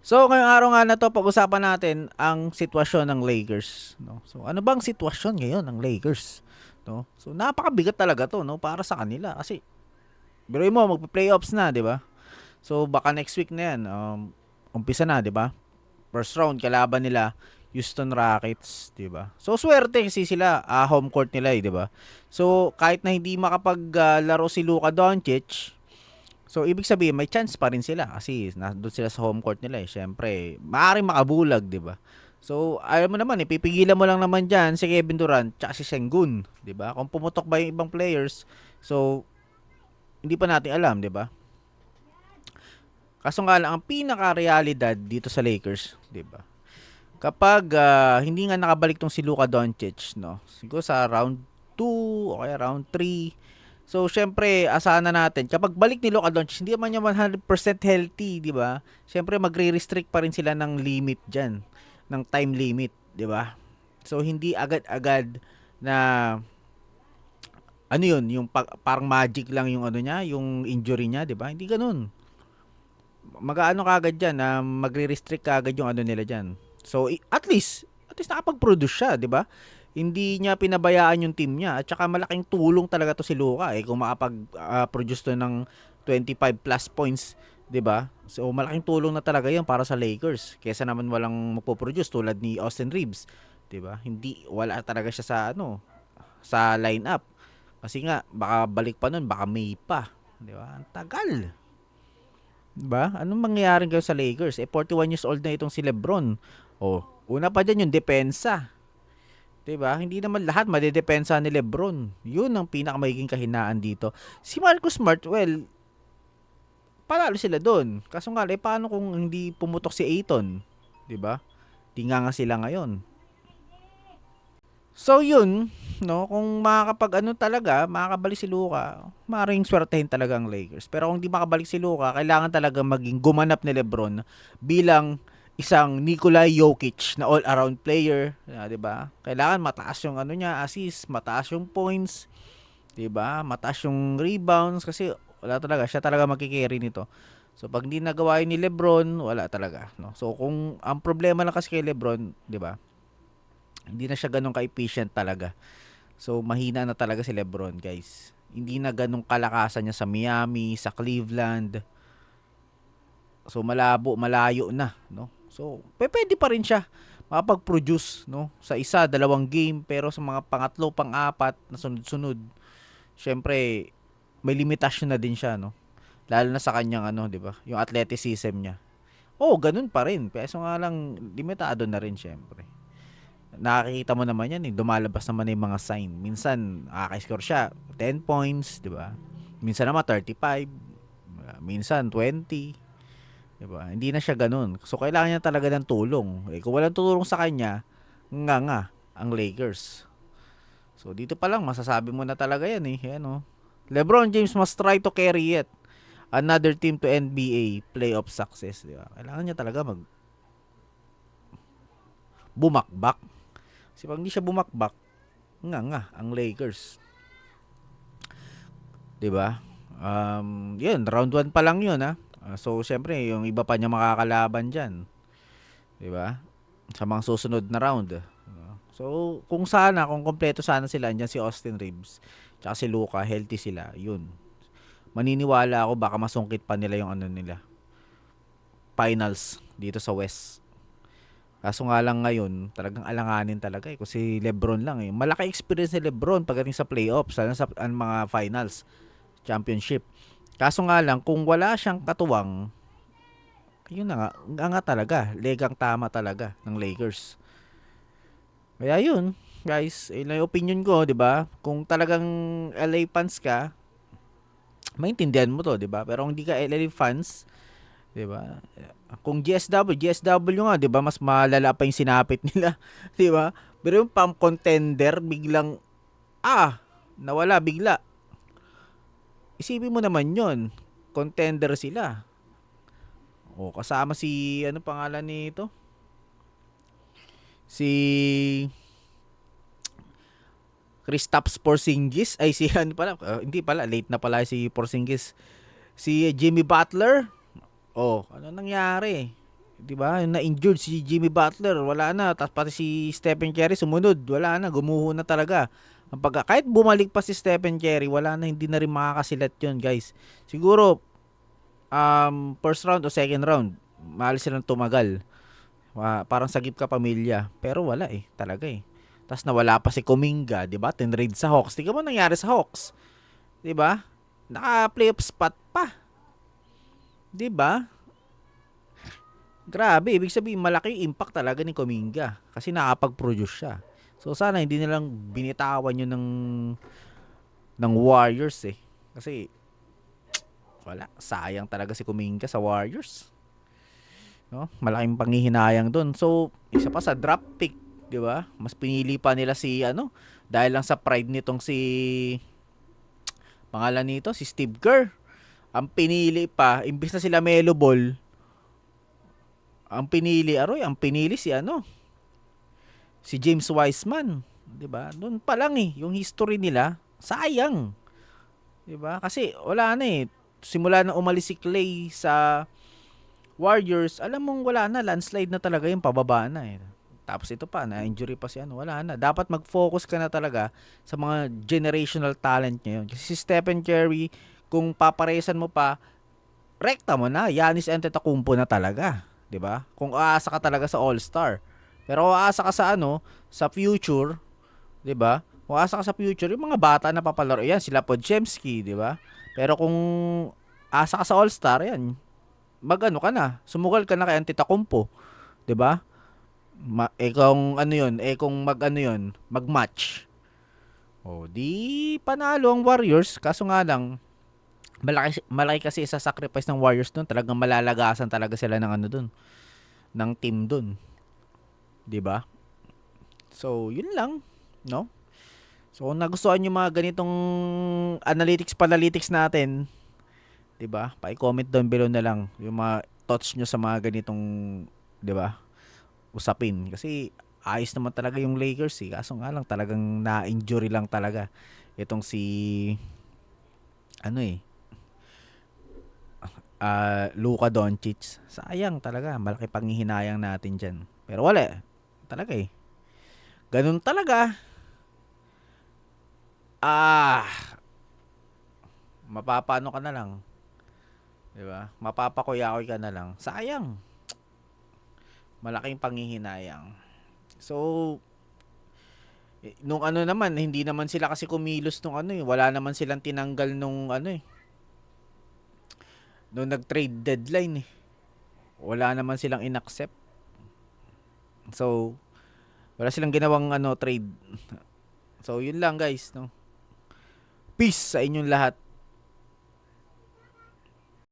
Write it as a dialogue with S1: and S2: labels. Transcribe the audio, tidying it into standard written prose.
S1: So, ngayong araw nga na 'to pag-usapan natin ang sitwasyon ng Lakers, no. So, ano bang sitwasyon ngayon ng Lakers, no? So, napakabigat talaga 'to, no, para sa kanila kasi biruin mo magpe-playoffs na, 'di ba? So, baka next week na 'yan, umpisa na, 'di ba? First round kalaban nila Houston Rockets, 'di ba? So, swerte kasi sila, home court nila, 'di ba? So, kahit na hindi laro si Luka Doncic, so, ibig sabihin, may chance pa rin sila kasi nandun sila sa home court nila eh. Siyempre, maaaring makabulag, di ba? So, alam mo naman, ipipigilan mo lang naman dyan si Kevin Durant tsaka si Sengun, di ba? Kung pumutok ba yung ibang players, so, hindi pa natin alam, di ba? Kaso nga lang, ang pinaka-realidad dito sa Lakers, di ba? Kapag hindi nga nakabalik tong si Luka Doncic, no? Siguro sa round 2 o kaya round 3. So, syempre, asahan na natin. Kapag balik ni Luka Doncic, hindi man niya 100% healthy, di ba? Syempre, magre-restrict pa rin sila ng limit dyan. Ng time limit, di ba? So, hindi agad-agad na, ano yun, yung parang magic lang yung ano niya, yung injury niya, di ba? Hindi ganun. Mag-aano kagad dyan, na magre-restrict kagad yung ano nila dyan. So, at least nakapag-produce siya, di ba? Hindi niya pinabayaan yung team niya. At saka malaking tulong talaga to si Luka eh. Kung makapag-produce to ng 25 plus points, di ba? So, malaking tulong na talaga yun para sa Lakers. Kesa naman walang magpo-produce tulad ni Austin Reeves, di ba? Hindi, wala talaga siya sa lineup. Kasi nga, baka balik pa nun, baka May pa. Di ba? Ang tagal. Diba? Anong mangyayari ngayon sa Lakers? 41 years old na itong si LeBron. Oh, una pa diyan yung depensa. 'Di ba? Hindi naman lahat madedepensa ni LeBron. 'Yun ang pinakamagiging kahinaan dito. Si Marcus Smart, well, panalo sila doon. Kaso nga, paano kung hindi pumutok si Ayton? 'Di ba? Di nga sila ngayon. So yun, no, kung makakapag ano talaga, makakabalik si Luka, maaaring swertehin talaga ang Lakers. Pero kung di makabalik si Luka, kailangan talaga maging gumanap ni LeBron bilang isang Nikola Jokic na all-around player, 'di ba? Kailangan mataas yung ano niya, assist, mataas yung points, 'di ba? Mataas yung rebounds kasi wala talaga, siya talaga magki-carry nito. So pag hindi nagawa yun ni LeBron, wala talaga, no. So kung ang problema lang kasi kay LeBron, 'di ba? Hindi na siya ganun ka-efficient talaga. So, mahina na talaga si LeBron, guys. Hindi na ganun kalakasan niya sa Miami, sa Cleveland. So, malayo na, no? So, pwede pa rin siya makapag-produce, no? Sa isa, dalawang game, pero sa mga pangatlo, pang-apat na sunod-sunod, syempre, may limitasyon na din siya, no? Lalo na sa kanyang ano, 'di ba? Yung athleticism niya. Oh, ganun pa rin. Pero nga lang limitado na rin syempre. Nakikita mo naman yan eh, lumalabas naman yung mga sign. Minsan, nakaka-score siya, 10 points, di ba? Minsan naman, 35, minsan, 20, di ba? Hindi na siya ganun. So, kailangan niya talaga ng tulong. Eh, kung walang tulong sa kanya, nga, ang Lakers. So, dito pa lang, masasabi mo na talaga yan eh. Yan, oh. LeBron James must try to carry it. Another team to NBA playoff success, di ba? Kailangan niya talaga bumakbak. Kasi pag hindi siya bumakbak, ang Lakers. 'Di ba? 'Yun, round 1 pa lang 'yun, ha. So syempre, yung iba pa niya makakalaban diyan, 'di ba? Sa mga susunod na round. So, kung kompleto sana sila, andiyan si Austin Reeves, tsaka si Luka, healthy sila, 'yun. Maniniwala ako baka masungkit pa nila yung ano nila, finals dito sa West. Kaso nga lang ngayon, talagang alanganin talaga eh. Kasi Lebron lang eh. Malaki experience ni Lebron pagdating sa playoffs, sana sa mga finals, championship. Kaso nga lang, kung wala siyang katuwang, yun na nga talaga. Legang tama talaga ng Lakers. Kaya yun, guys, yun lang yung opinion ko, di ba? Kung talagang LA fans ka, maintindihan mo to, di ba? Pero kung hindi ka LA fans, 'di ba? Kung GSW nga, 'di ba, mas malala pa yung sinapit nila, 'di ba? Pero yung pang contender biglang nawala bigla. Isipin mo naman 'yon. Contender sila. O kasama si ano pangalan nito? Si Kristaps Porzingis ay si ano pala, hindi pala, late na pala si Porzingis. Si Jimmy Butler. Oh, ano nangyari? 'Di ba? Na-injured si Jimmy Butler, wala na. Tapos pati si Stephen Curry sumunod, wala na, gumuho na talaga. Kahit bumalik pa si Stephen Curry, wala na, hindi na rin makakasilat 'yon, guys. Siguro first round o second round, maalis silang tumagal. Parang sagip ka pamilya, pero wala eh, talaga eh. Tapos nawala pa si Kuminga, 'di ba? Tinrade sa Hawks. Tingnan mo nangyari sa Hawks, 'di ba? Naka-playoff spot pa, 'di ba? Grabe, ibig sabihin malaki impact talaga ni Kuminga kasi nakapag-produce siya. So sana hindi nilang binitawan 'yun ng Warriors eh. Kasi wala, sayang talaga si Kuminga sa Warriors. No? Malaking panghihinayang doon. So, isa pa sa draft pick, 'di ba? Mas pinili pa nila si dahil lang sa pride nitong si pangalan nito si Steve Kerr. Ang pinili pa imbis na sila Melo Ball, ang pinili si James Wiseman, 'di ba? Doon pa lang yung history nila, sayang. 'Di ba? Kasi wala na simula na umalis si Clay sa Warriors, alam mong wala na, landslide na talaga yung pababa na eh. Tapos ito pa, na-injury pa si wala na. Dapat mag-focus ka na talaga sa mga generational talent ngayon. Kasi si Stephen Curry, kung paparesan mo pa, rekta mo na. Giannis Antetokounmpo na talaga, 'di ba? Kung aasa ka talaga sa All-Star. Pero kung aasa ka sa sa future, 'di ba? Kung aasa ka sa future, yung mga bata na papalaro, yan sila Podziemski, 'di ba? Pero kung asa ka sa All-Star, yan ka na, sumugal ka na kay Antetokounmpo, 'di ba? Kung kung mag-match. O di panalo ang Warriors, kaso nga lang malaki malaki kasi sa sacrifice ng Warriors doon, talagang malalagasan talaga sila ng doon, ng team doon, 'di ba? So, yun lang, no? So, kung nagustuhan niyo mga ganitong analytics natin, 'di ba? Pa-comment down below na lang yung mga thoughts niyo sa mga ganitong, 'di ba? Usapin kasi ayos naman talaga yung Lakers eh. Kaso nga lang talagang na-injury lang talaga itong si ano eh Luka Doncic. Sayang talaga, malaki panghihinayang natin diyan. Pero wala talaga eh. Ganun talaga. Ah, mapapano ka na lang, 'di ba? Mapapakuyakoy ka na lang. Sayang. Malaking panghihinayang. So, nung naman, hindi naman sila kasi kumilos nung wala naman silang tinanggal nung nung nag-trade deadline eh. Wala naman silang inaccept. So, wala silang ginawang trade. So, yun lang guys, no. Peace sa inyong lahat.